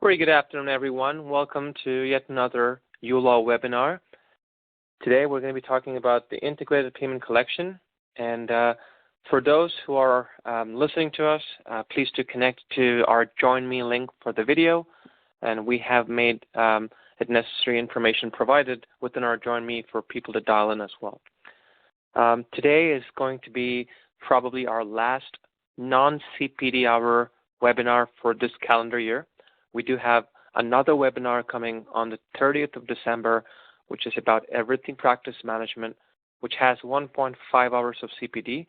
Very good afternoon, everyone. Welcome to yet another uLaw webinar. Today, we're going to be talking about the integrated payment collection. And for those who are listening to us, please do connect to our Join Me link for the video. And we have made it necessary information provided within our Join Me for people to dial in as well. Today is going to be probably our last non-CPD hour webinar for this calendar year. We do have another webinar coming on the 30th of December, which is about everything practice management, which has 1.5 hours of CPD.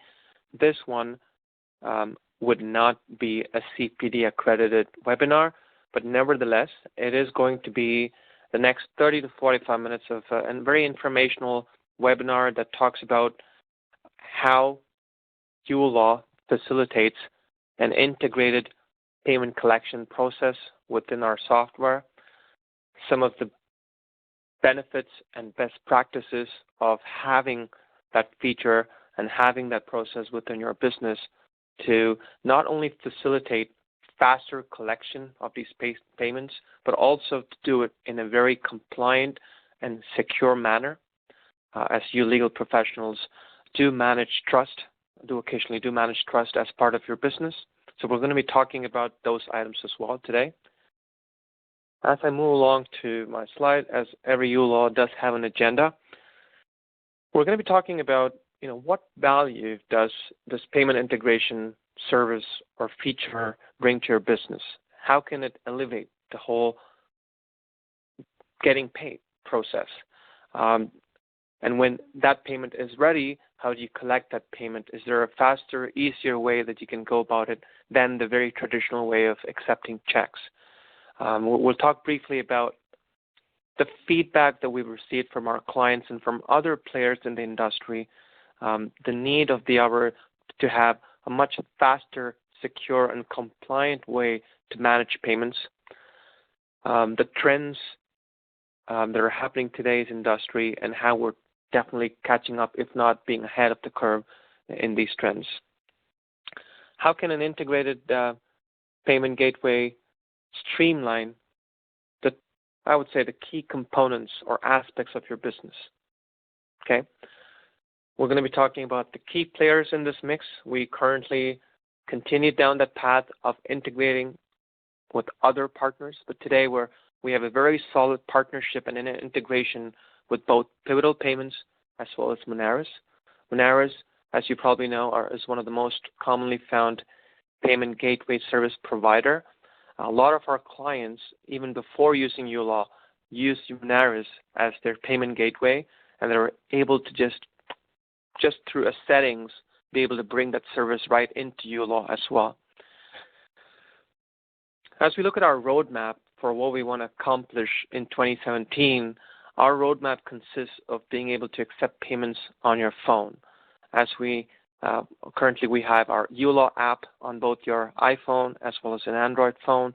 This one would not be a CPD accredited webinar, but nevertheless, it is going to be the next 30 to 45 minutes of a very informational webinar that talks about how uLaw facilitates an integrated payment collection process within our software, some of the benefits and best practices of having that feature and having that process within your business to not only facilitate faster collection of these payments, but also to do it in a very compliant and secure manner. As you legal professionals do occasionally manage trust as part of your business. So we're going to be talking about those items as well today. As I move along to my slide, as every uLaw does have an agenda, we're going to be talking about, what value does this payment integration service or feature bring to your business? How can it elevate the whole getting paid process? And when that payment is ready, how do you collect that payment? Is there a faster, easier way that you can go about it than the very traditional way of accepting checks? We'll talk briefly about the feedback that we've received from our clients and from other players in the industry, the need of the hour to have a much faster, secure, and compliant way to manage payments, the trends that are happening in today's industry, and how we're definitely catching up, if not being ahead of the curve in these trends. How can an integrated payment gateway streamline the key components or aspects of your business? Okay. We're going to be talking about the key players in this mix. We currently continue down that path of integrating with other partners, but today we have a very solid partnership and an integration with both Pivotal Payments as well as Moneris. Moneris, as you probably know, is one of the most commonly found payment gateway service provider. A lot of our clients, even before using uLaw, use Moneris as their payment gateway, and they're able to just through a settings be able to bring that service right into uLaw as well. As we look at our roadmap for what we want to accomplish in 2017, our roadmap consists of being able to accept payments on your phone. As currently we have our uLaw app on both your iPhone as well as an Android phone,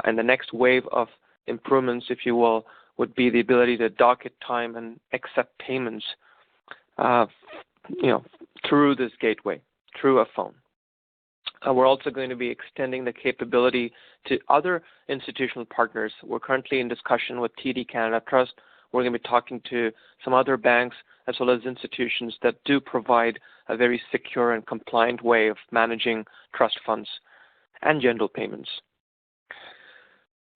and the next wave of improvements, if you will, would be the ability to docket time and accept payments, through this gateway, through a phone. We're also going to be extending the capability to other institutional partners. We're currently in discussion with TD Canada Trust. We're going to be talking to some other banks as well as institutions that do provide a very secure and compliant way of managing trust funds and general payments.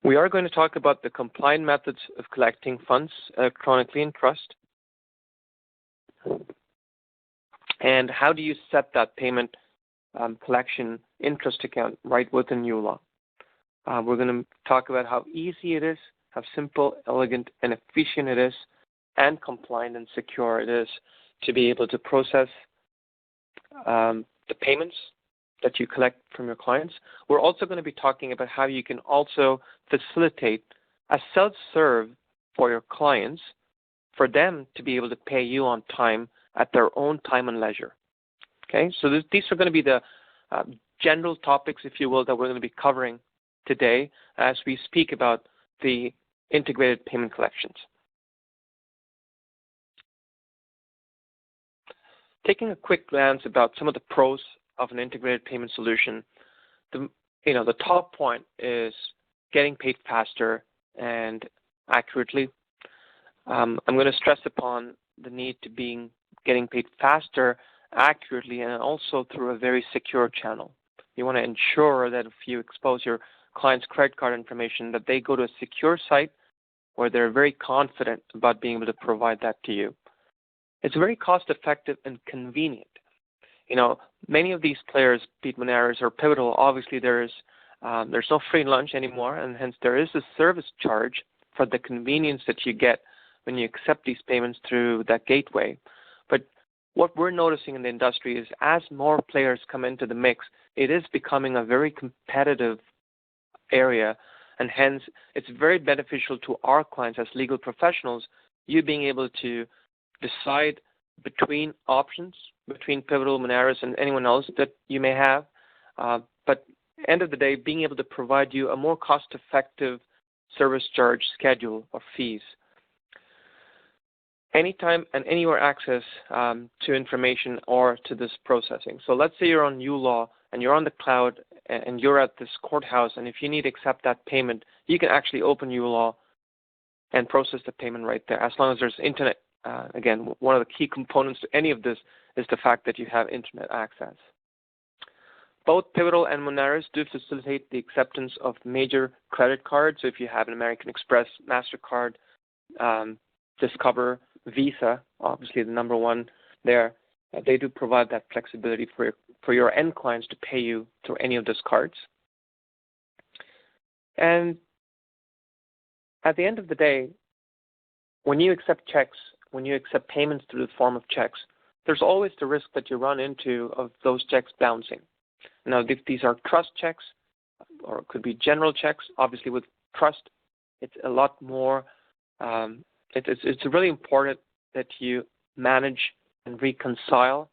We are going to talk about the compliant methods of collecting funds electronically in trust. And how do you set that payment collection interest account right within uLaw? We're going to talk about how easy it is, how simple, elegant, and efficient it is, and compliant and secure it is to be able to process the payments that you collect from your clients. We're also going to be talking about how you can also facilitate a self-serve for your clients for them to be able to pay you on time at their own time and leisure. Okay, so these are going to be the general topics, if you will, that we're going to be covering today as we speak about the integrated payment collections. Taking a quick glance about some of the pros of an integrated payment solution, the top point is getting paid faster and accurately. I'm going to stress upon the need to getting paid faster, accurately, and also through a very secure channel. You want to ensure that if you expose your client's credit card information, that they go to a secure site where they're very confident about being able to provide that to you. It's very cost-effective and convenient. Many of these players, be it Moneris or Pivotal, obviously there's no free lunch anymore, and hence there is a service charge for the convenience that you get when you accept these payments through that gateway. But what we're noticing in the industry is as more players come into the mix, it is becoming a very competitive area, and hence it's very beneficial to our clients as legal professionals, you being able to decide between options, between Pivotal, Moneris, and anyone else that you may have. But end of the day, being able to provide you a more cost-effective service charge schedule or fees. Anytime and anywhere access to information or to this processing. So let's say you're on uLaw and you're on the cloud and you're at this courthouse, and if you need to accept that payment, you can actually open uLaw and process the payment right there, as long as there's internet. Again, one of the key components to any of this is the fact that you have internet access. Both Pivotal and Moneris do facilitate the acceptance of major credit cards. So if you have an American Express, MasterCard, Discover, Visa, obviously the number one there, they do provide that flexibility for your end clients to pay you through any of those cards. And at the end of the day, when you accept checks, when you accept payments through the form of checks, there's always the risk that you run into of those checks bouncing. Now, if these are trust checks, or it could be general checks, obviously with trust, it's a lot more, it's really important that you manage and reconcile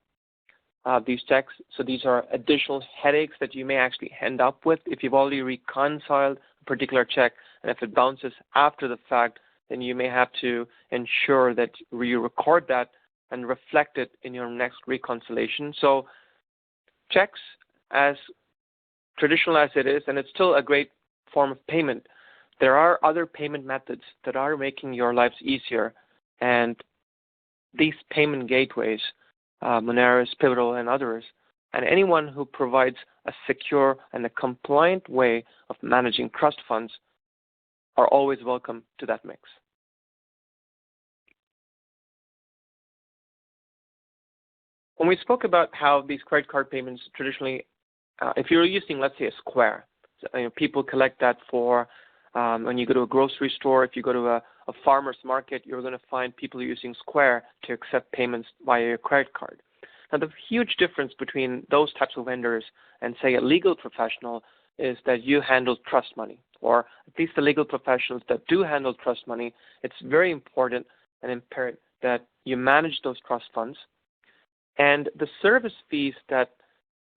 these checks. So these are additional headaches that you may actually end up with if you've already reconciled a particular check, and if it bounces after the fact, then you may have to ensure that you record that and reflect it in your next reconciliation. So checks, as traditional as it is, and it's still a great form of payment, there are other payment methods that are making your lives easier, and these payment gateways, Moneris, Pivotal, and others, and anyone who provides a secure and a compliant way of managing trust funds are always welcome to that mix. When we spoke about how these credit card payments traditionally, if you're using, let's say, a Square, people collect that for when you go to a grocery store. If you go to a farmer's market, you're going to find people using Square to accept payments via your credit card. Now, the huge difference between those types of vendors and, say, a legal professional is that you handle trust money, or at least the legal professionals that do handle trust money. It's very important and imperative that you manage those trust funds, and the service fees that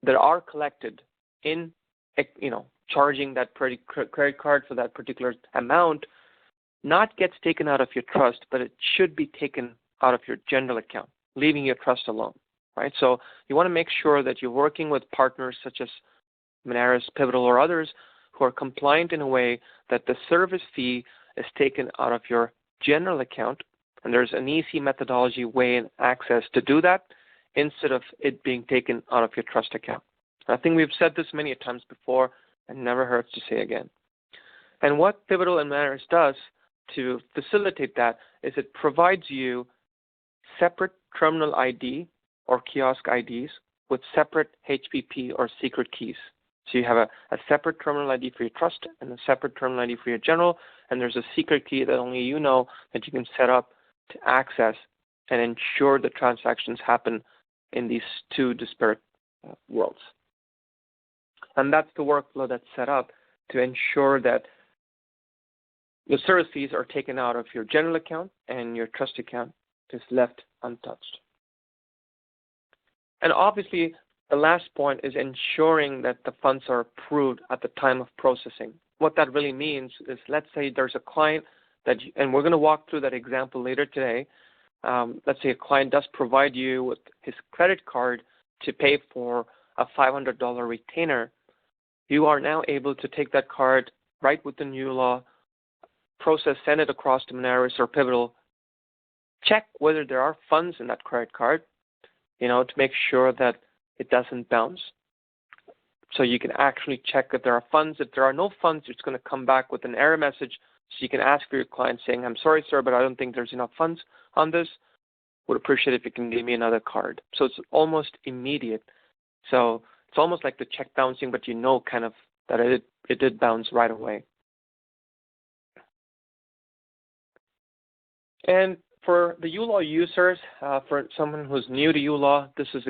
are collected in, charging that credit card for that particular amount, not gets taken out of your trust, but it should be taken out of your general account, leaving your trust alone, right? So you want to make sure that you're working with partners such as Moneris, Pivotal, or others who are compliant in a way that the service fee is taken out of your general account, and there's an easy methodology, way, and access to do that instead of it being taken out of your trust account. I think we've said this many times before, and never hurts to say again. And what Pivotal and Moneris does to facilitate that is it provides you separate terminal ID or kiosk IDs with separate HPP or secret keys. So you have a separate terminal ID for your trust and a separate terminal ID for your general, and there's a secret key that only you know that you can set up to access and ensure the transactions happen in these two disparate worlds. And that's the workflow that's set up to ensure that the service fees are taken out of your general account and your trust account is left untouched. And obviously, the last point is ensuring that the funds are approved at the time of processing. What that really means is, let's say there's a client and we're going to walk through that example later today. Let's say a client does provide you with his credit card to pay for a $500 retainer. You are now able to take that card right within uLaw, process, send it across to Moneris or Pivotal, check whether there are funds in that credit card, to make sure that it doesn't bounce. So you can actually check if there are funds. If there are no funds, it's going to come back with an error message. So you can ask for your client saying, I'm sorry, sir, but I don't think there's enough funds on this. Would appreciate if you can give me another card. So it's almost immediate. So it's almost like the check bouncing, but kind of that it did bounce right away. And for the uLaw users, for someone who's new to uLaw, this is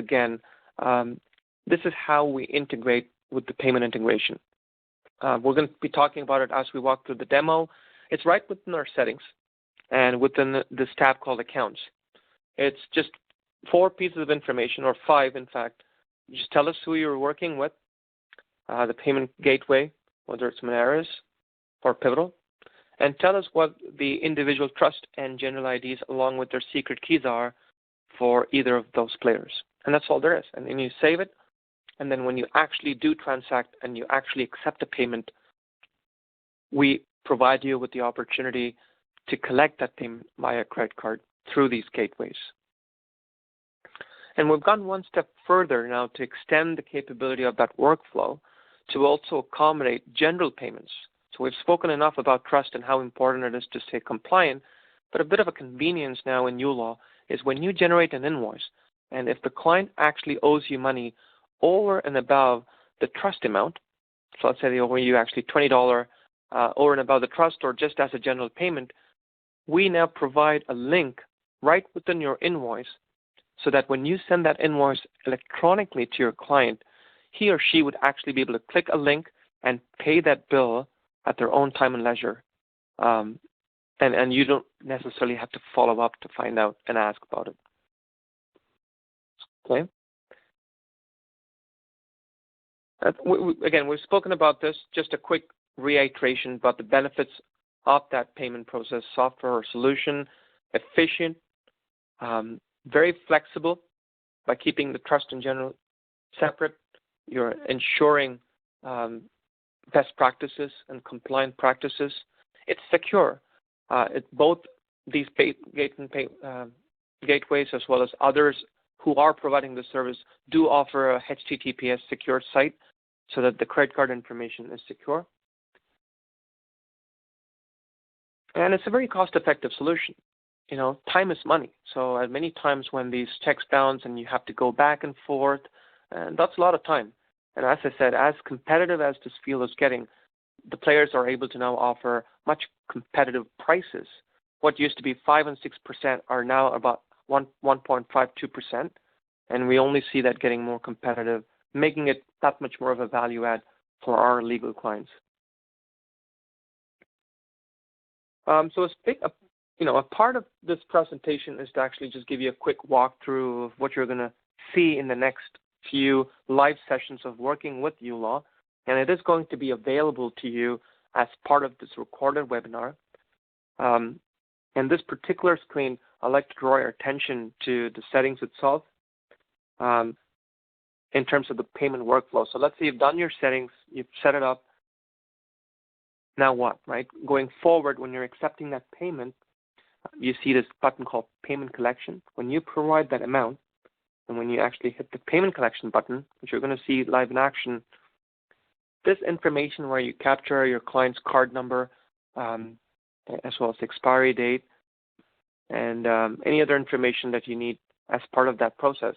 this is how we integrate with the payment integration. We're going to be talking about it as we walk through the demo. It's right within our settings and within this tab called Accounts. It's just 4 pieces of information, or 5 in fact. You just tell us who you're working with, the payment gateway, whether it's Moneris or Pivotal, and tell us what the individual trust and general IDs along with their secret keys are for either of those players. And that's all there is. And then you save it, and then when you actually do transact and you actually accept a payment, we provide you with the opportunity to collect that payment via credit card through these gateways. And we've gone one step further now to extend the capability of that workflow to also accommodate general payments. So we've spoken enough about trust and how important it is to stay compliant, but a bit of a convenience now in uLaw is when you generate an invoice, and if the client actually owes you money over and above the trust amount, so let's say they owe you actually $20 over and above the trust or just as a general payment, we now provide a link right within your invoice so that when you send that invoice electronically to your client, he or she would actually be able to click a link and pay that bill at their own time and leisure. And you don't necessarily have to follow up to find out and ask about it. Okay. Again, we've spoken about this. Just a quick reiteration about the benefits of that payment process software or solution: efficient, very flexible by keeping the trust in general separate. You're ensuring best practices and compliant practices. It's secure. Both these gateways as well as others who are providing the service do offer a HTTPS secure site so that the credit card information is secure. And it's a very cost-effective solution. Time is money. So at many times when these checks bounce and you have to go back and forth, and that's a lot of time. And as I said, as competitive as this field is getting, the players are able to now offer much competitive prices. What used to be 5 and 6% are now about 1.52%, and we only see that getting more competitive, making it that much more of a value add for our legal clients. So a part of this presentation is to actually just give you a quick walkthrough of what you're going to see in the next few live sessions of working with uLaw, and it is going to be available to you as part of this recorded webinar. And this particular screen, I'd like to draw your attention to the settings itself in terms of the payment workflow. So let's say you've done your settings, you've set it up. Now what, right? Going forward, when you're accepting that payment, you see this button called Payment Collection. When you provide that amount, and when you actually hit the Payment Collection button, which you're going to see live in action, this information where you capture your client's card number, as well as the expiry date, and any other information that you need as part of that process,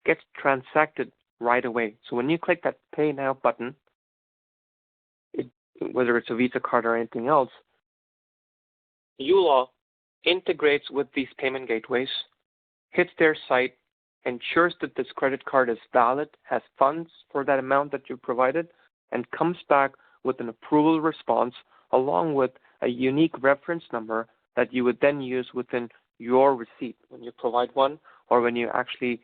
gets transacted right away. So when you click that Pay Now button, whether it's a Visa card or anything else, uLaw integrates with these payment gateways, hits their site, ensures that this credit card is valid, has funds for that amount that you provided, and comes back with an approval response along with a unique reference number that you would then use within your receipt when you provide one or when you actually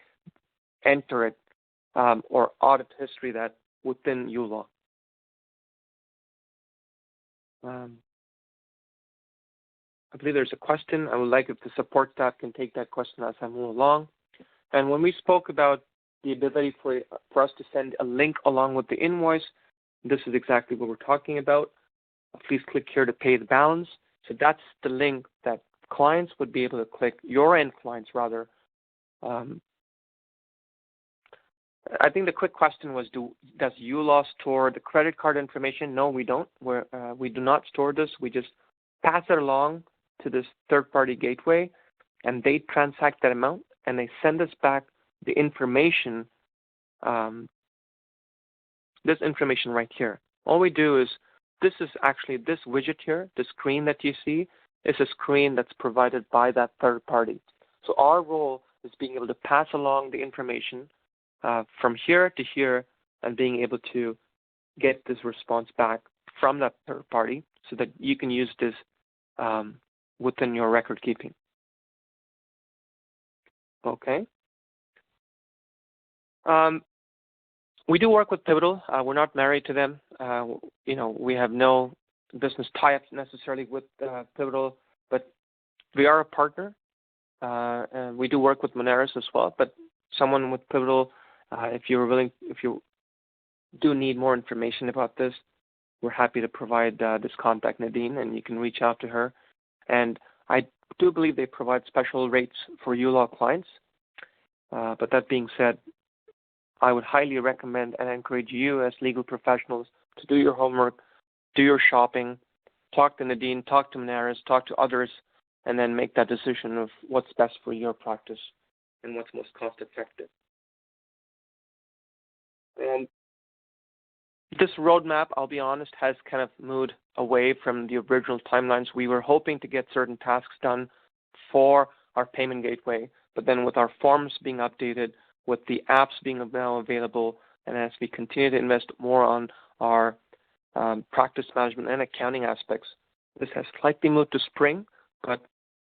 enter it or audit history that within uLaw. I believe there's a question. I would like if the support staff can take that question as I move along. And when we spoke about the ability for us to send a link along with the invoice, this is exactly what we're talking about. please click here to pay the balance. So that's the link that clients would be able to click, your end clients rather. I think the quick question was, does uLaw store the credit card information? No, we don't. We do not store this. We just pass it along to this third-party gateway, and they transact that amount, and they send us back the information, this information right here. All we do is, this is actually this widget here, the screen that you see, is a screen that's provided by that third party. So our role is being able to pass along the information from here to here and being able to get this response back from that third party so that you can use this within your record keeping. Okay. We do work with Pivotal. We're not married to them. We have no business tie-ups necessarily with Pivotal, but we are a partner. And we do work with Moneris as well. But someone with Pivotal, if you do need more information about this, we're happy to provide this contact, Nadine, and you can reach out to her. And I do believe they provide special rates for uLaw clients. But that being said, I would highly recommend and encourage you as legal professionals to do your homework, do your shopping, talk to Nadine, talk to Moneris, talk to others, and then make that decision of what's best for your practice and what's most cost effective. And this roadmap, I'll be honest, has kind of moved away from the original timelines. We were hoping to get certain tasks done for our payment gateway, but then with our forms being updated, with the apps being now available, and as we continue to invest more on our practice management and accounting aspects, this has slightly moved to spring. But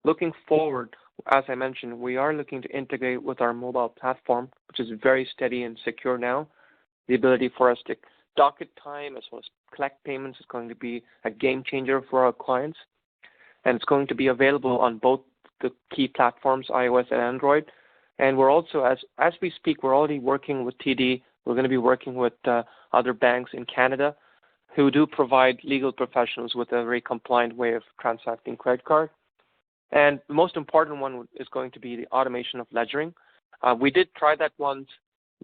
looking forward, as I mentioned, we are looking to integrate with our mobile platform, which is very steady and secure now. The ability for us to docket time as well as collect payments is going to be a game changer for our clients. And it's going to be available on both the key platforms, iOS and Android. And we're also, as we speak, we're already working with TD. We're going to be working with other banks in Canada who do provide legal professionals with a very compliant way of transacting credit card. And the most important one is going to be the automation of ledgering. We did try that once.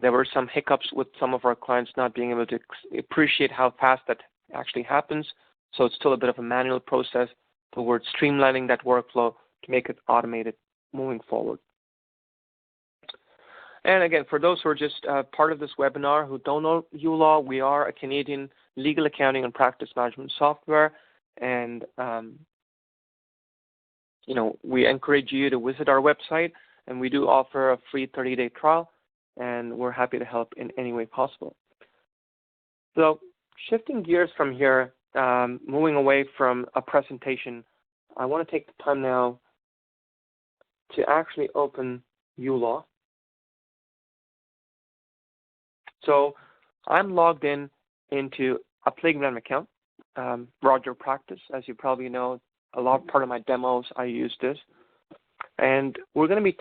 There were some hiccups with some of our clients not being able to appreciate how fast that actually happens. So it's still a bit of a manual process, but we're streamlining that workflow to make it automated moving forward. And again, for those who are just part of this webinar who don't know uLaw, we are a Canadian legal accounting and practice management software. And, we encourage you to visit our website, and we do offer a free 30-day trial, and we're happy to help in any way possible. So shifting gears from here, moving away from a presentation, I want to take the time now to actually open uLaw. So I'm logged into a Playground account, uLawPractice. As you probably know, a lot part of my demos, I use this. And we're going to be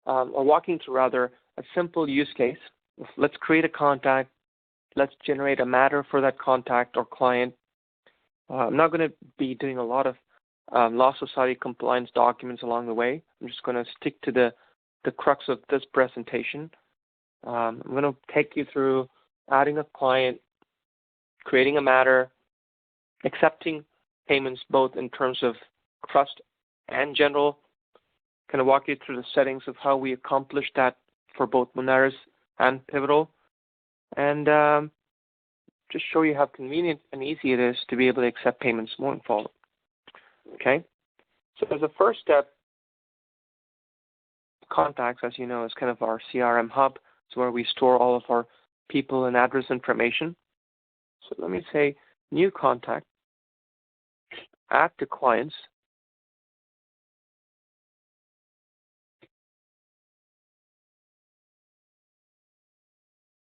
walking through rather, a simple use case. Let's create a contact. Let's generate a matter for that contact or client. I'm not going to be doing a lot of Law Society compliance documents along the way. I'm just going to stick to the crux of this presentation. I'm going to take you through adding a client, creating a matter, accepting payments both in terms of trust and general, kind of walk you through the settings of how we accomplish that for both Moneris and Pivotal, and just show you how convenient and easy it is to be able to accept payments moving forward. Okay? So as a first step, contacts, as you know, is kind of our CRM hub. It's where we store all of our people and address information. So let me say new contact, add to clients.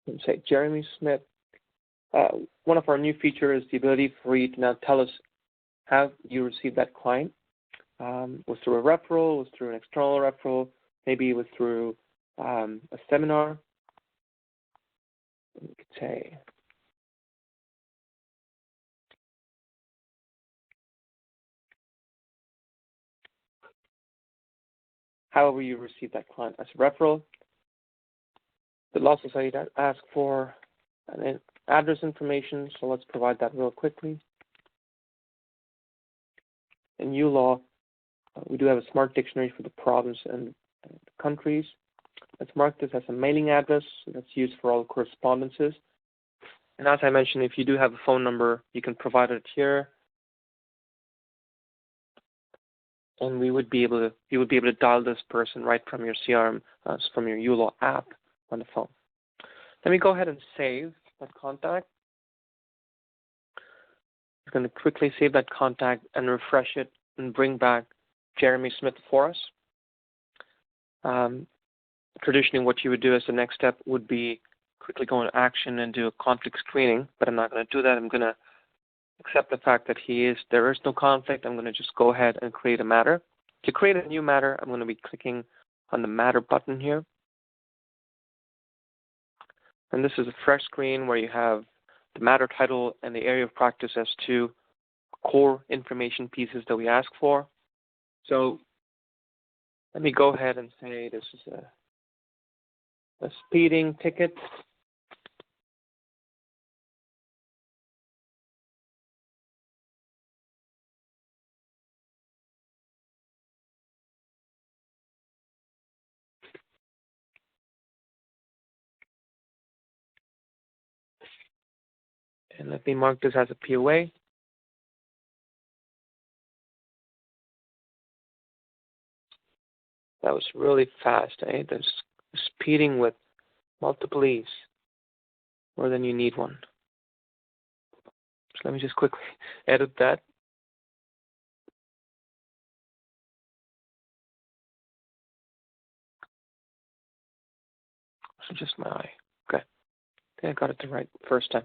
And say Jeremy Smith. One of our new features is the ability for you to now tell us how you received that client. Was through a referral, was through an external referral, maybe it was through a seminar. We could say However, you receive that client as a referral. The Law Society asks for an address information, so let's provide that real quickly. In uLaw, we do have a smart dictionary for the province and countries. Let's mark this as a mailing address. So that's used for all correspondences. And as I mentioned, if you do have a phone number, you can provide it here. And you would be able to dial this person right from your CRM, from your uLaw app on the phone. Let me go ahead and save that contact. I'm going to quickly save that contact and refresh it and bring back Jeremy Smith for us. Traditionally, what you would do as the next step would be quickly go into action and do a conflict screening, but I'm not going to do that. I'm going to accept the fact that there is no conflict. I'm going to just go ahead and create a matter. To create a new matter, I'm going to be clicking on the matter button here. And this is a fresh screen where you have the matter title and the area of practice as two core information pieces that we ask for. So let me go ahead and say this is a speeding ticket. And let me mark this as a POA. That was really fast, eh? There's speeding with multiple E's more than you need one. So let me just quickly edit that. So just my eye. Okay. I think I got it the right first time.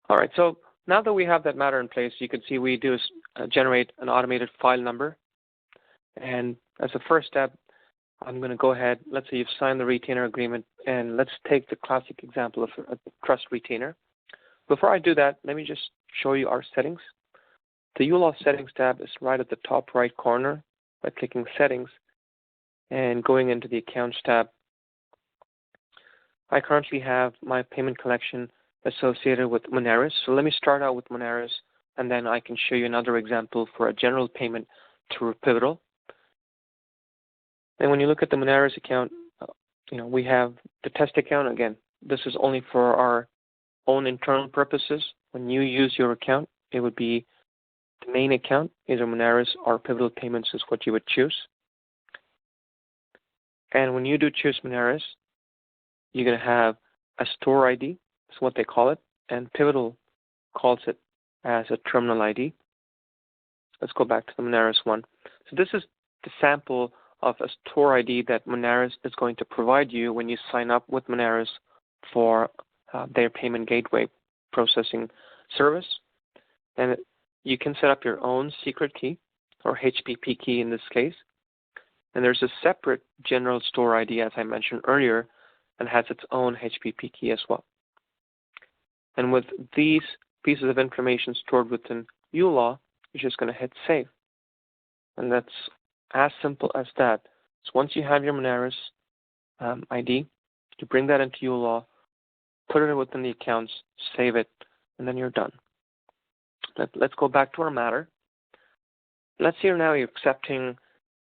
All right, so now that we have that matter in place, you can see we do generate an automated file number. And as a first step, I'm going to go ahead, let's say you've signed the retainer agreement, and let's take the classic example of a trust retainer. Before I do that, let me just show you our settings. The uLaw settings tab is right at the top right corner by clicking settings and going into the accounts tab. I currently have my payment collection associated with Moneris. So let me start out with Moneris, and then I can show you another example for a general payment through Pivotal. And when you look at the Moneris account, we have the test account. Again, this is only for our own internal purposes. When you use your account, it would be the main account, either Moneris or Pivotal Payments is what you would choose. And when you do choose Moneris, you're going to have a store ID. That's what they call it. And Pivotal calls it as a terminal ID. Let's go back to the Moneris one. So this is the sample of a store ID that Moneris is going to provide you when you sign up with Moneris for their payment gateway processing service. And you can set up your own secret key, or HPP key in this case. And there's a separate general store ID, as I mentioned earlier, and has its own HPP key as well. And with these pieces of information stored within uLaw, you're just going to hit save. And that's as simple as that. So once you have your Moneris ID, you bring that into uLaw, put it within the accounts, save it, and then you're done. Let's go back to our matter. Let's say now you're accepting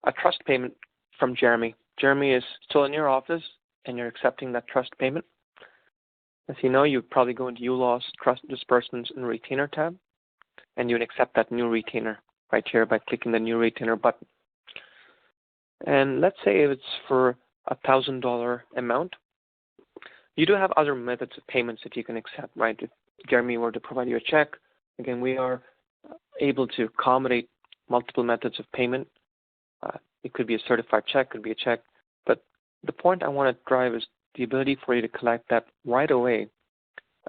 a trust payment from Jeremy. Jeremy is still in your office, and you're accepting that trust payment. As you know, you probably go into uLaw's Trust Disbursements and Retainer tab, and you would accept that new retainer right here by clicking the New Retainer button. And let's say it's for a $1,000 amount. You do have other methods of payments that you can accept, right? If Jeremy were to provide you a check, again, we are able to accommodate multiple methods of payment. It could be a certified check, could be a check. But the point I want to drive is the ability for you to collect that right away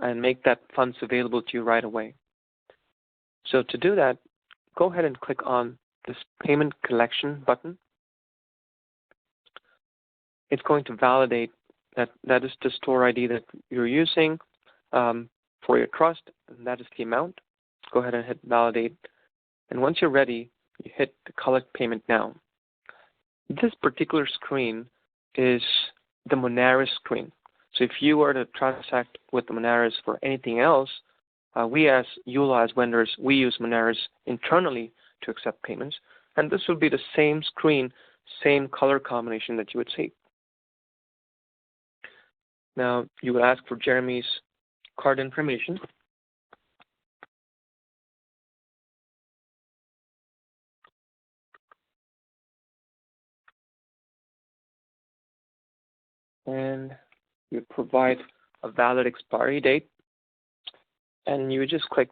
and make that funds available to you right away. So to do that, go ahead and click on this Payment Collection button. It's going to validate that is the store ID that you're using for your trust, and that is the amount. Go ahead and hit Validate. And once you're ready, You hit the collect payment now. This particular screen is the Monaris screen. So if you were to transact with the Monaris for anything else, we as uLaw, as vendors, we use Monaris internally to accept payments. And this will be the same screen, same color combination that you would see. Now, you would ask for Jeremy's card information. And you provide a valid expiry date, and you would just click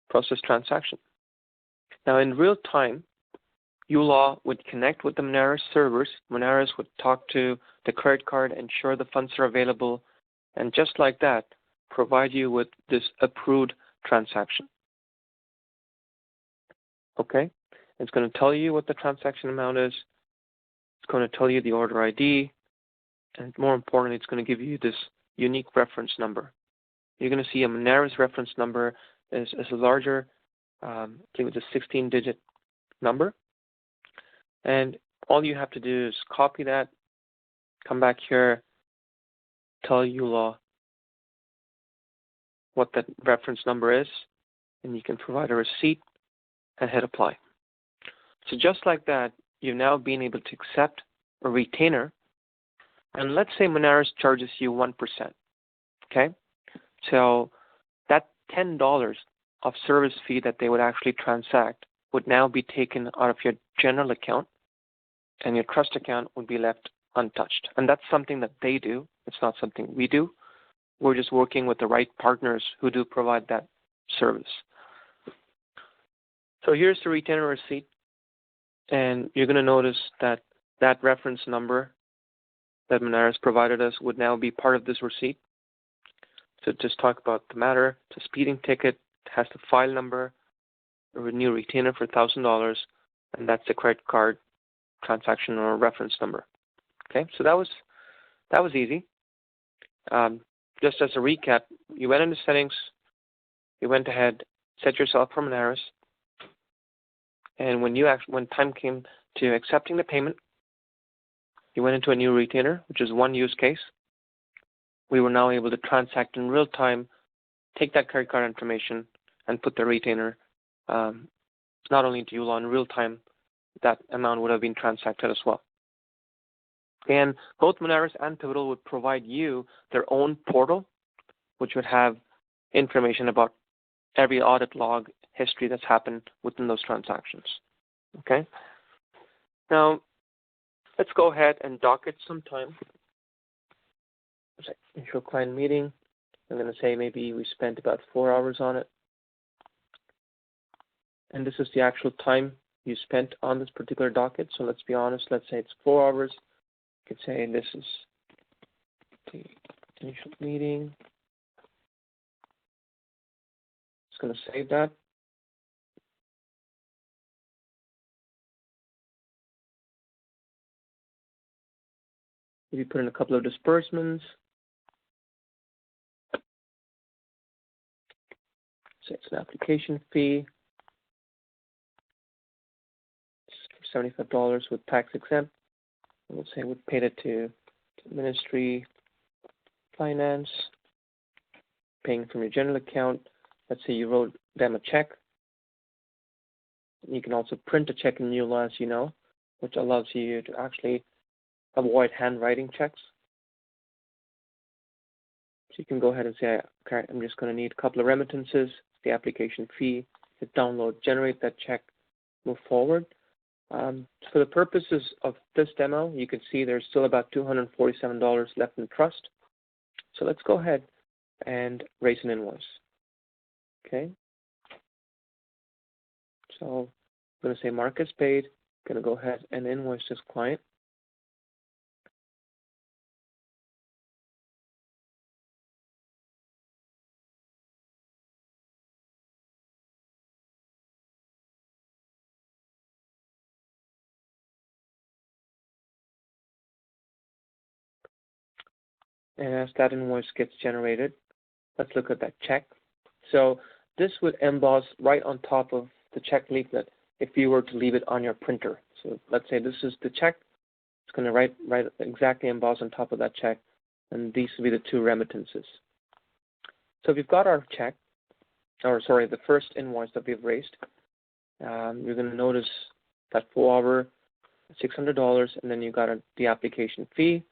process transaction. Now, in real time, uLaw would connect with the Monaris servers. Monaris would talk to the credit card, ensure the funds are available, and just like that, provide you with this approved transaction. Okay? It's going to tell you what the transaction amount is. It's going to tell you the order ID, and more importantly, it's going to give you this unique reference number. You're going to see a Monaris reference number is a larger, I think it's a 16-digit number. And all you have to do is copy that, come back here, tell uLaw what that reference number is, and you can provide a receipt and hit apply. So just like that, you've now been able to accept a retainer. And let's say Monaris charges you 1%. Okay? So that $10 of service fee that they would actually transact would now be taken out of your general account, and your trust account would be left untouched. And that's something that they do. It's not something we do. We're just working with the right partners who do provide that service. So here's the retainer receipt, and you're going to notice that that reference number that Monaris provided us would now be part of this receipt. So just talk about the matter. It's a speeding ticket. It has the file number, a renew retainer for $1,000, and that's the credit card transaction or reference number. Okay, so that was easy. Just as a recap, you went into settings, you went ahead, set yourself for Monaris, and when time came to accepting the payment, you went into a new retainer, which is one use case. We were now able to transact in real time, take that credit card information, and put the retainer not only into uLaw in real time, that amount would have been transacted as well. And both Monaris and Pivotal would provide you their own portal, which would have information about every audit log history that's happened within those transactions. Okay? Now, let's go ahead and docket some time. Intro client meeting. I'm going to say maybe we spent about 4 hours on it. And this is the actual time you spent on this particular docket. So let's be honest. Let's say it's 4 hours. You could say this is the initial meeting. Just going to save that. Maybe put in a couple of disbursements. Say it's an application fee. It's for $75 with tax exempt. We'll say we paid it to Ministry Finance, paying from your general account. Let's say you wrote them a check. You can also print a check in uLaw, as you know, which allows you to actually avoid handwriting checks. So you can go ahead and say, okay, I'm just going to need a couple of remittances, the application fee, hit download, generate that check, move forward. For the purposes of this demo, you can see there's still about $247 left in trust. So let's go ahead and raise an invoice. Okay. So I'm going to say mark as paid. I'm going to go ahead and invoice this client. And as that invoice gets generated, let's look at that check. So this would emboss right on top of the check leaflet if you were to leave it on your printer. So let's say this is the check. It's going to write exactly embossed on top of that check, and these will be the two remittances. So we've got our check, or sorry, the first invoice that we've raised. You're going to notice that 4 hour, $600, and then you got the application fee.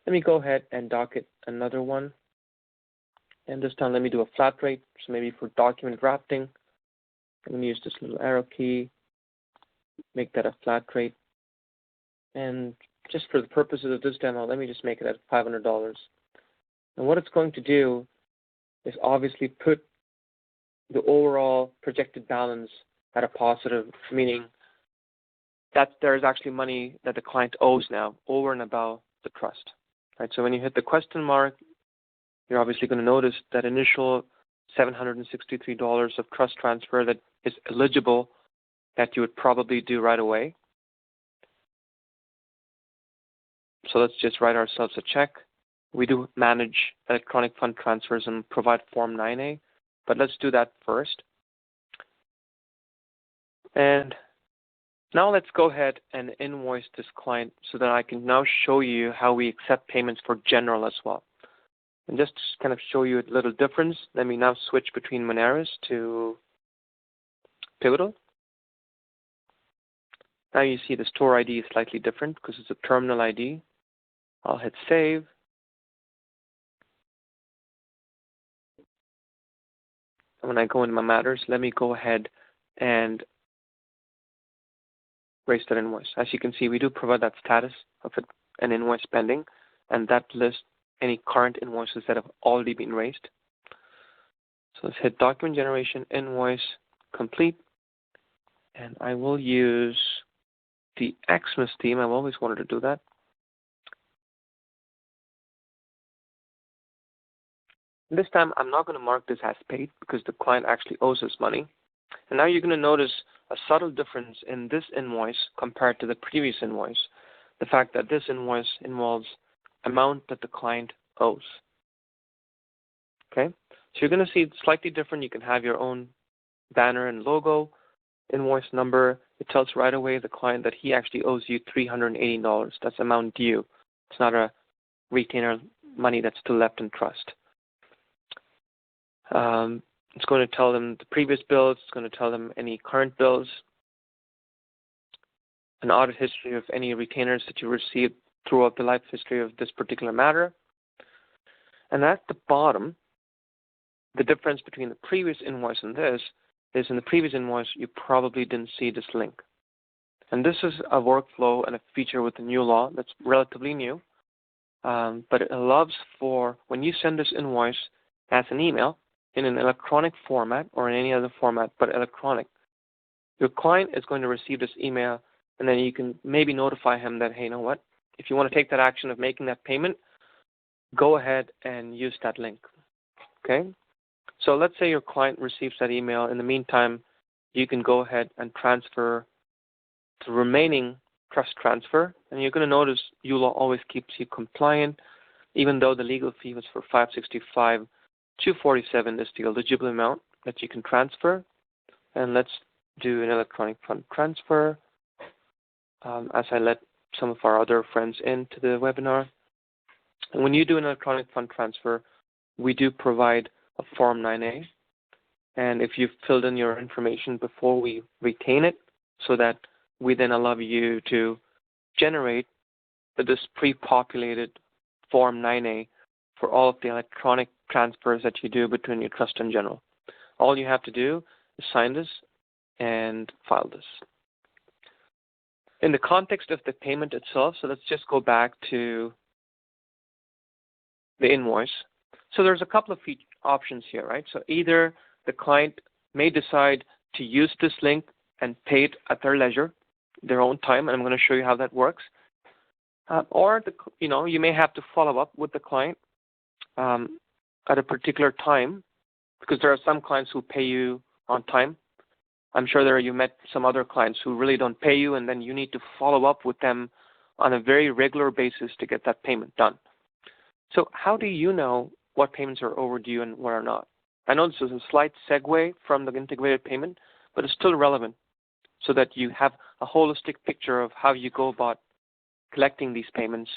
Let me go ahead and docket another one. And this time, let me do a flat rate. So maybe for document drafting, I'm going to use this little arrow key, make that a flat rate. And just for the purposes of this demo, let me just make it at $500. And what it's going to do is obviously put the overall projected balance at a positive, meaning that there is actually money that the client owes now over and above the trust. Right? So when you hit the question mark, you're obviously going to notice that initial $763 of trust transfer that is eligible that you would probably do right away. So let's just write ourselves a check. We do manage electronic fund transfers and provide Form 9A, but let's do that first. And now let's go ahead and invoice this client so that I can now show you how we accept payments for general as well. And just to kind of show you a little difference, let me now switch between Moneris to Pivotal. Now you see the store ID is slightly different because it's a terminal ID. I'll hit save. And when I go into my matters, let me go ahead and raise that invoice. As you can see, we do provide that status of an invoice pending, and that lists any current invoices that have already been raised. So let's hit document generation, invoice, complete. And I will use the Xmas theme. I've always wanted to do that. This time, I'm not going to mark this as paid because the client actually owes us money. And now you're going to notice a subtle difference in this invoice compared to the previous invoice. The fact that this invoice involves amount that the client owes. Okay? So you're going to see it's slightly different. You can have your own banner and logo, invoice number. It tells right away the client that he actually owes you $380. That's amount due. It's not a retainer money that's still left in trust. It's going to tell them the previous bills. It's going to tell them any current bills, an audit history of any retainers that you received throughout the life history of this particular matter. And at the bottom, the difference between the previous invoice and this is in the previous invoice, you probably didn't see this link. And this is a workflow and a feature with the new law that's relatively new. But it allows for when you send this invoice as an email, in an electronic format or in any other format, but electronic. Your client is going to receive this email, and then you can maybe notify him that, hey, you know what? If you want to take that action of making that payment, go ahead and use that link. Okay? So let's say your client receives that email. In the meantime, you can go ahead and transfer the remaining trust transfer, and you're going to notice uLaw always keeps you compliant, even though the legal fee was for $565. $247 is the eligible amount that you can transfer. And let's do an electronic fund transfer as I let some of our other friends into the webinar. And when you do an electronic fund transfer, we do provide a Form 9A. And if you've filled in your information before we retain it, so that we then allow you to generate this pre-populated Form 9A for all of the electronic transfers that you do between your trust and general. All you have to do is sign this and file this. In the context of the payment itself, so let's just go back to the invoice. So there's a couple of options here, right? So either the client may decide to use this link and pay it at their leisure, their own time, and I'm going to show you how that works. Or you may have to follow up with the client at a particular time, because there are some clients who pay you on time. I'm sure you met some other clients who really don't pay you, and then you need to follow up with them on a very regular basis to get that payment done. So how do you know what payments are overdue and what are not? I know this is a slight segue from the integrated payment, but it's still relevant. so that you have a holistic picture of how you go about collecting these payments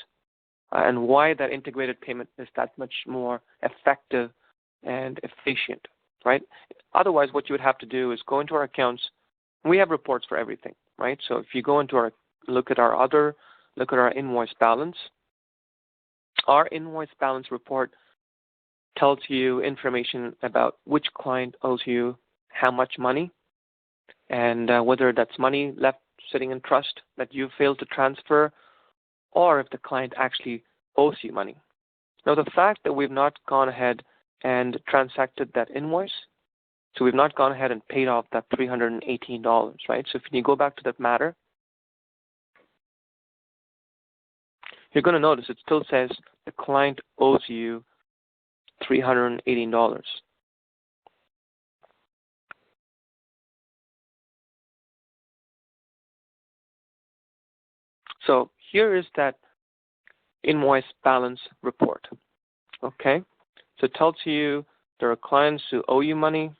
and why that integrated payment is that much more effective and efficient, right? Otherwise, what you would have to do is go into our accounts. We have reports for everything, right? So if you go into look at our invoice balance. Our invoice balance report tells you information about which client owes you how much money, and whether that's money left sitting in trust that you failed to transfer, or if the client actually owes you money. Now, the fact that we've not gone ahead and transacted that invoice, so we've not gone ahead and paid off that $318, right? So if you go back to that matter, you're going to notice it still says the client owes you $318. So here is that invoice balance report. Okay, so it tells you there are clients who owe you money.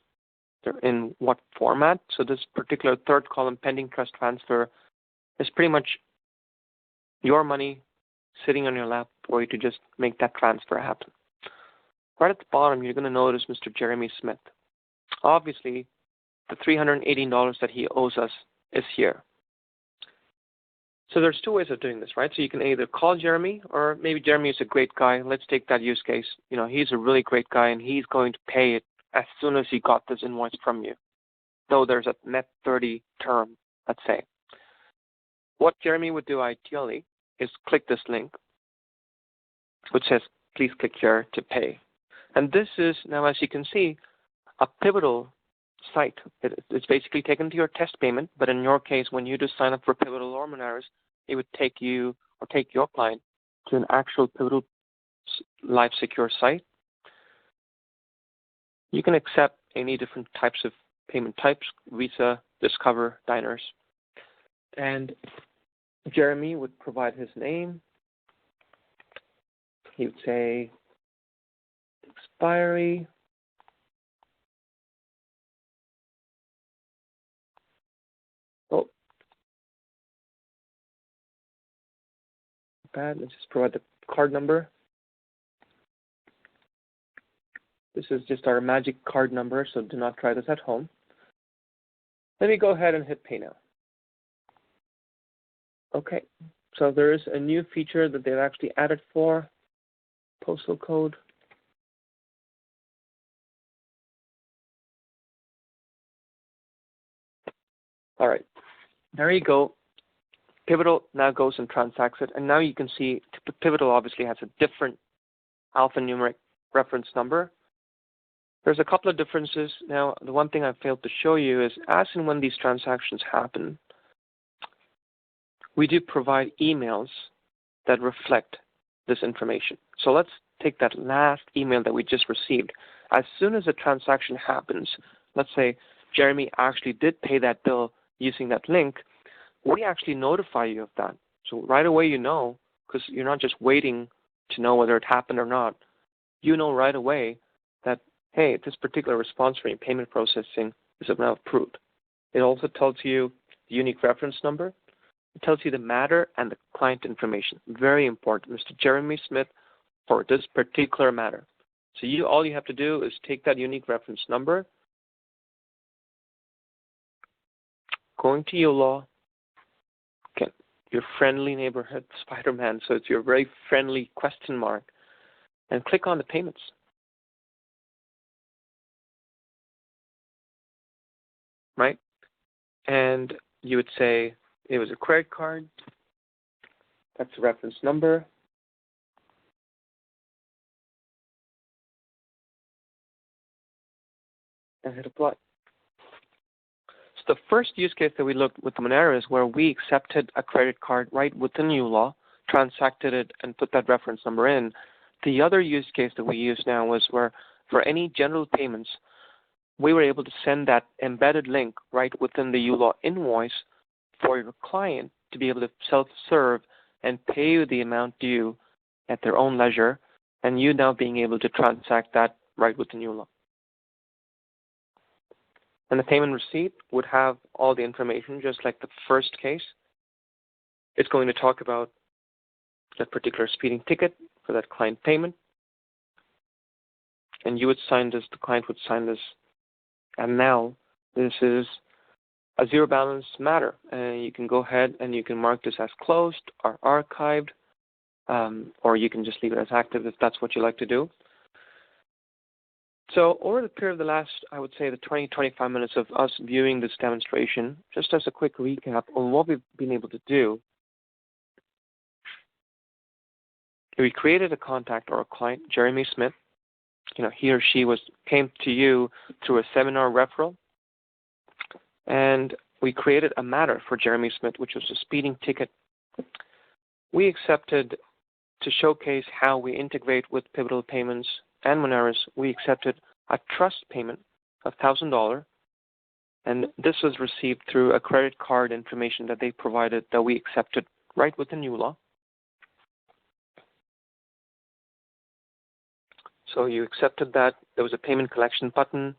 They're in what format. So this particular third column, pending trust transfer, is pretty much your money sitting on your lap for you to just make that transfer happen. Right at the bottom, you're going to notice Mr. Jeremy Smith. Obviously, the $318 that he owes us is here. So there's two ways of doing this, right? So you can either call Jeremy, or maybe Jeremy is a great guy. Let's take that use case. You know, he's a really great guy, and he's going to pay it as soon as he got this invoice from you, though there's a net 30 term, let's say. What Jeremy would do ideally is click this link, which says, please click here to pay. And this is, now as you can see, a pivotal site. It's basically taken to your test payment, but in your case, when you do sign up for Pivotal or Monaris, it would take you or take your client to an actual Pivotal live secure site. You can accept any different types of payment types, Visa, Discover, Diners. And Jeremy would provide his name. He would say expiry. Oh, bad. Let's just provide the card number. This is just our magic card number, so do not try this at home. Let me go ahead and hit pay now. Okay, so there is a new feature that they've actually added for postal code. All right, there you go. Pivotal now goes and transacts it, and now you can see Pivotal obviously has a different alphanumeric reference number. There's a couple of differences. Now, the one thing I failed to show you is as and when these transactions happen, we do provide emails that reflect this information. So let's take that last email that we just received. As soon as a transaction happens, let's say Jeremy actually did pay that bill using that link, we actually notify you of that. So right away you know, because you're not just waiting to know whether it happened or not. You know right away that, hey, this particular response rate payment processing is now approved. It also tells you the unique reference number. It tells you the matter and the client information. Very important. Mr. Jeremy Smith for this particular matter. So all you have to do is take that unique reference number, going to uLaw, okay, your friendly neighborhood Spider-Man, so it's your very friendly question mark, and click on the payments. Right? And you would say it was a credit card. That's the reference number. And hit apply. So the first use case that we looked with the Monero is where we accepted a credit card right within uLaw, transacted it, and put that reference number in. The other use case that we use now was where for any general payments, we were able to send that embedded link right within the uLaw invoice for your client to be able to self-serve and pay you the amount due at their own leisure, and you now being able to transact that right within uLaw. And the payment receipt would have all the information, just like the first case. It's going to talk about that particular speeding ticket for that client payment. And you would sign this, the client would sign this. And now this is a zero balance matter. And you can go ahead and you can mark this as closed or archived, or you can just leave it as active if that's what you like to do. So over the period of the last, I would say, the 20-25 minutes of us viewing this demonstration, just as a quick recap on what we've been able to do, we created a contact or a client, Jeremy Smith. He or she came to you through a seminar referral, and we created a matter for Jeremy Smith, which was a speeding ticket. We accepted, to showcase how we integrate with Pivotal Payments and Moneris, we accepted a trust payment of $1,000, and this was received through a credit card information that they provided that we accepted right within uLaw. So you accepted that. There was a payment collection button.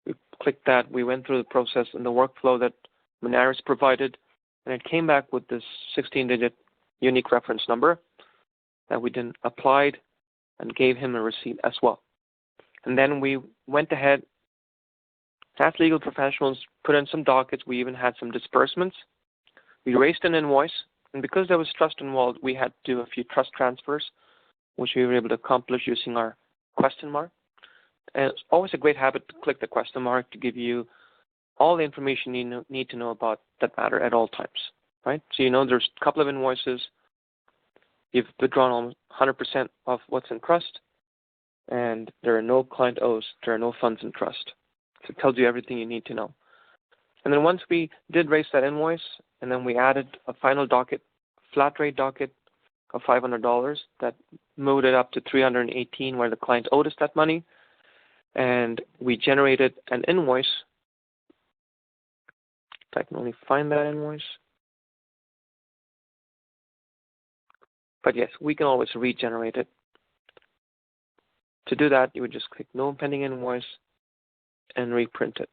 We clicked that. We went through the process and the workflow that Moneris provided, and it came back with this 16-digit unique reference number that we then applied and gave him a receipt as well. And then we went ahead, as legal professionals, put in some dockets. We even had some disbursements. We raised an invoice, and because there was trust involved, we had to do a few trust transfers, which we were able to accomplish using our question mark. And it's always a great habit to click the question mark to give you all the information you need to know about that matter at all times, right? So there's a couple of invoices. You've withdrawn almost 100% of what's in trust, and there are no client owes. There are no funds in trust. So it tells you everything you need to know. And then once we did raise that invoice, and then we added a final docket, flat rate docket of $500 that moved it up to $318 where the client owed us that money, and we generated an invoice. If I can only find that invoice. But yes, we can always regenerate it. To do that, you would just click No Pending Invoice and reprint it.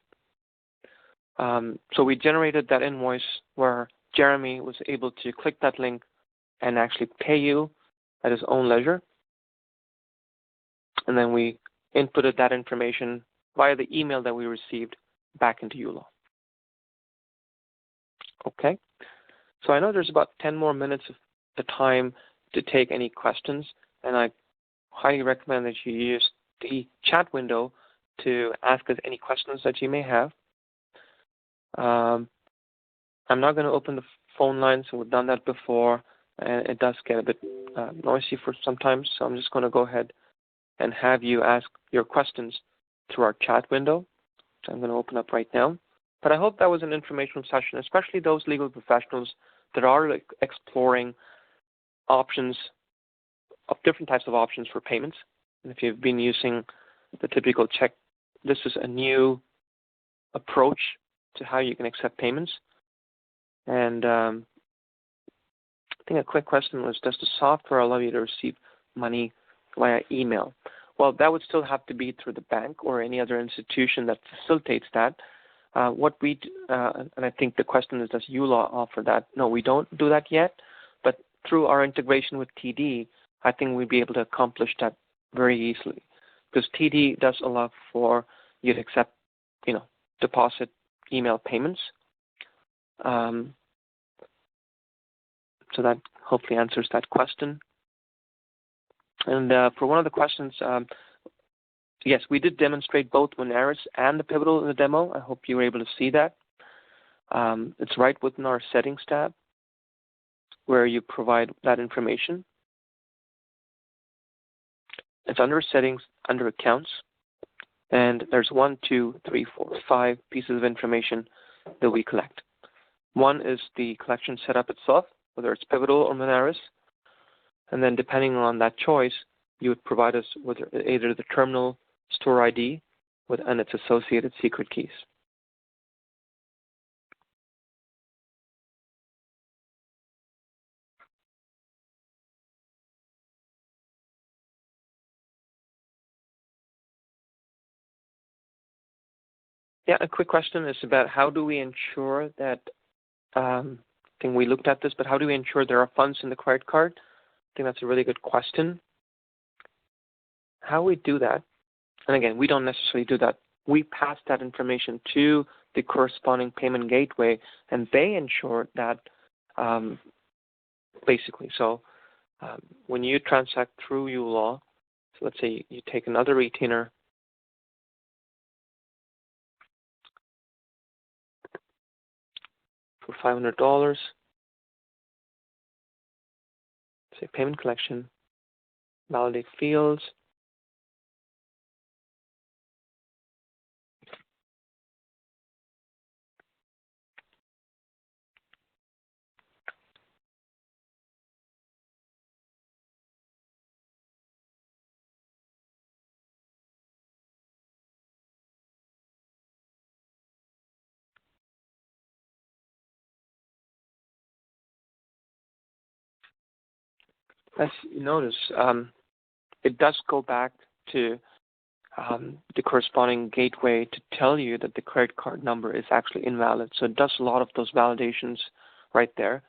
So we generated that invoice where Jeremy was able to click that link and actually pay you at his own leisure. And then we inputted that information via the email that we received back into uLaw. Okay. So I know there's about 10 more minutes of the time to take any questions, and I highly recommend that you use the chat window to ask us any questions that you may have. I'm not going to open the phone lines, so we've done that before, and it does get a bit noisy for sometimes, so I'm just going to go ahead and have you ask your questions through our chat window. So I'm going to open up right now. But I hope that was an informational session, especially those legal professionals that are exploring options, of different types of options for payments. And if you've been using the typical check, this is a new approach to how you can accept payments. And I think a quick question was, does the software allow you to receive money via email? Well, that would still have to be through the bank or any other institution that facilitates that. And I think the question is, does uLaw offer that? No, we don't do that yet. But through our integration with TD, I think we'd be able to accomplish that very easily, because TD does allow for you to accept, deposit email payments. So that hopefully answers that question. And for one of the questions, yes, we did demonstrate both Moneris and the Pivotal in the demo. I hope you were able to see that. It's right within our settings tab where you provide that information. It's under settings, under accounts, and there's 1, 2, 3, 4, 5 pieces of information that we collect. One is the collection setup itself, whether it's Pivotal or Moneris, and then depending on that choice, you would provide us with either the terminal store ID and its associated secret keys. Yeah, a quick question is about how do we ensure that, I think we looked at this, but how do we ensure there are funds in the credit card? I think that's a really good question. How we do that, and again, we don't necessarily do that. We pass that information to the corresponding payment gateway, and they ensure that basically. So when you transact through uLaw, so let's say you take another retainer for $500, say payment collection, validate fields. As you notice, it does go back to the corresponding gateway to tell you that the credit card number is actually invalid. So it does a lot of those validations right there.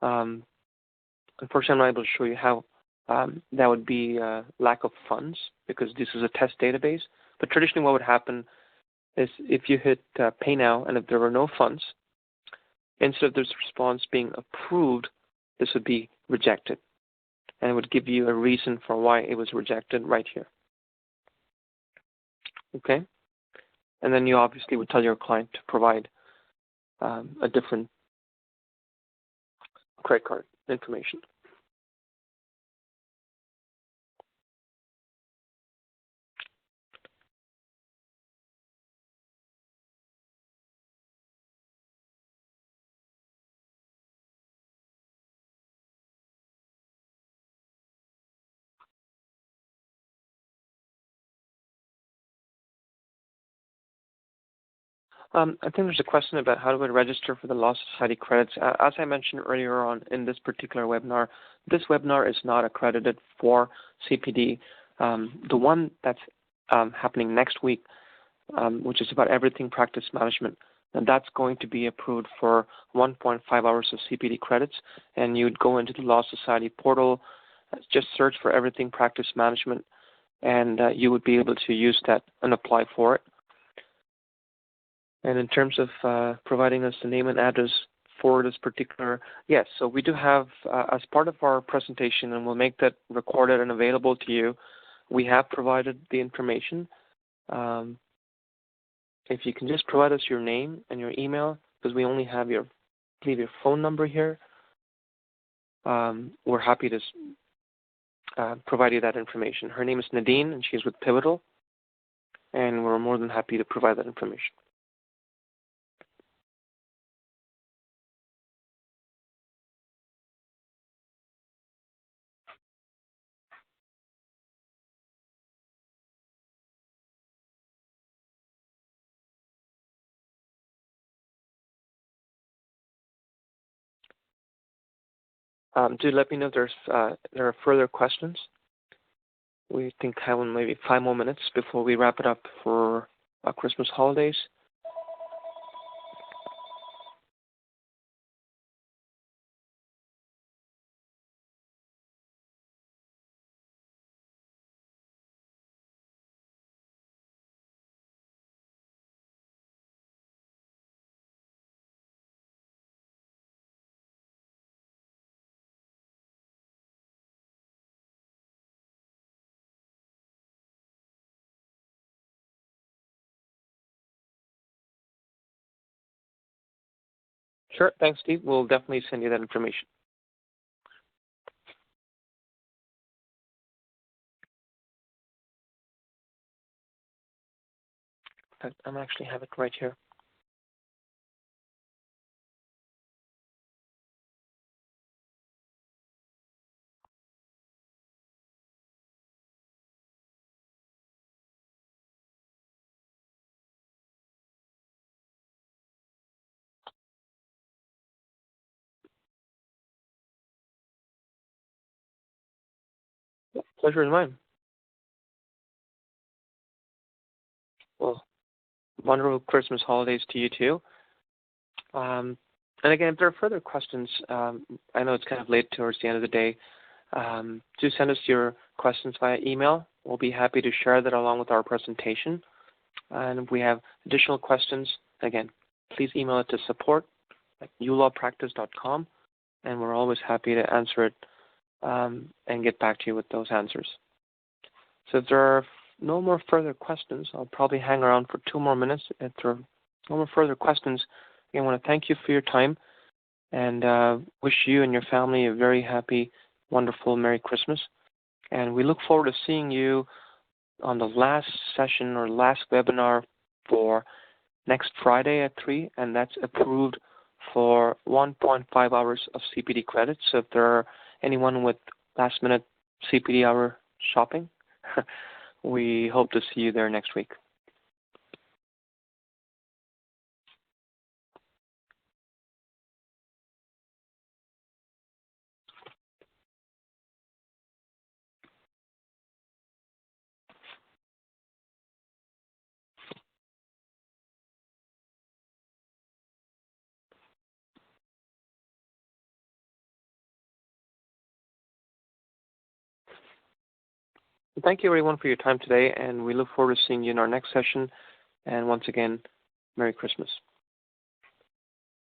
Unfortunately, I'm not able to show you how that would be lack of funds because this is a test database. But traditionally what would happen is if you hit pay now and if there were no funds, instead of this response being approved, this would be rejected. And it would give you a reason for why it was rejected right here. Okay? And then you obviously would tell your client to provide a different credit card information. I think there's a question about how do I register for the Law Society credits. As I mentioned earlier on in this particular webinar, this webinar is not accredited for CPD. The one that's happening next week, which is about everything practice management, and that's going to be approved for 1.5 hours of CPD credits. And you'd go into the Law Society portal, just search for everything practice management, and you would be able to use that and apply for it. And in terms of providing us the name and address for this particular, yes, so we do have, as part of our presentation, and we'll make that recorded and available to you, we have provided the information. If you can just provide us your name and your email, because we only have your, I believe, your phone number here, we're happy to provide you that information. Her name is Nadine, and she's with Pivotal, and we're more than happy to provide that information. Do let me know if there are further questions. We think have maybe 5 more minutes before we wrap it up for our Christmas holidays. Sure, thanks, Steve. We'll definitely send you that information. I actually have it right here. Yeah, pleasure is mine. Well, wonderful Christmas holidays to you too. And again, if there are further questions, I know it's kind of late towards the end of the day, do send us your questions via email. We'll be happy to share that along with our presentation. And if we have additional questions, again, please email it to support@uLawPractice.com, and we're always happy to answer it and get back to you with those answers. So if there are no more further questions, I'll probably hang around for 2 more minutes. If there are no more further questions, again, I want to thank you for your time and wish you and your family a very happy, wonderful, Merry Christmas. And we look forward to seeing you on the last session or last webinar for next Friday at 3, and that's approved for 1.5 hours of CPD credits. So if there are anyone with last-minute CPD hour shopping, we hope to see you there next week. Thank you, everyone, for your time today, and we look forward to seeing you in our next session. And once again, Merry Christmas.